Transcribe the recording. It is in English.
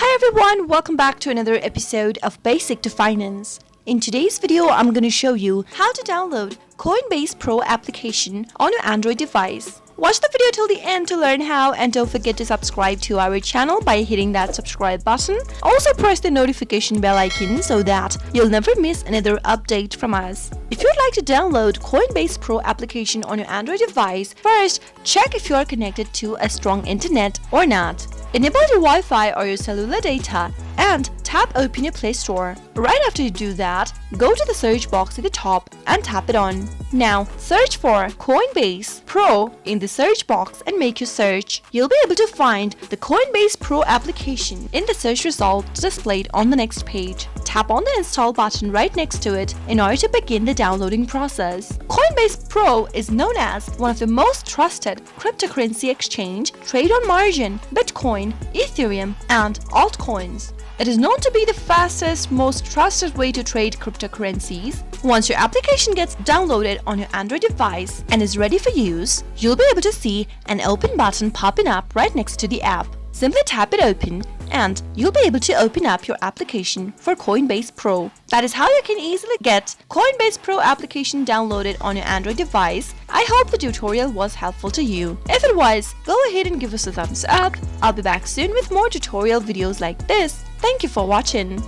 Hi everyone, welcome back to another episode of Basic to Finance. In today's video, I'm going to show you how to download Coinbase Pro application on your Android device. Watch the video till the end to learn how, and don't forget to subscribe to our channel by hitting that subscribe button. Also press the notification bell icon so that you'll never miss another update from us. If you'd like to download Coinbase Pro application on your Android device, first check if you are connected to a strong internet or not. Enable your Wi-Fi or your cellular data and tap open your Play Store. Right after you do that, go to the search box at the top and tap it on. Now search for Coinbase Pro in the search box and make your search. You'll be able to find the Coinbase Pro application in the search results displayed on the next page. Tap on the install button right next to it in order to begin the downloading process. Coinbase Pro is known as one of the most trusted cryptocurrency exchange, trade on margin, Bitcoin, Ethereum, and altcoins. It is known to be the fastest, most trusted way to trade cryptocurrencies. Once your application gets downloaded on your Android device and is ready for use, you'll be able to see an open button popping up right next to the app. Simply tap it open and you'll be able to open up your application for Coinbase Pro. That is how you can easily get Coinbase Pro application downloaded on your Android device. I hope the tutorial was helpful to you. If it was, go ahead and give us a thumbs up. I'll be back soon with more tutorial videos like this. Thank you for watching.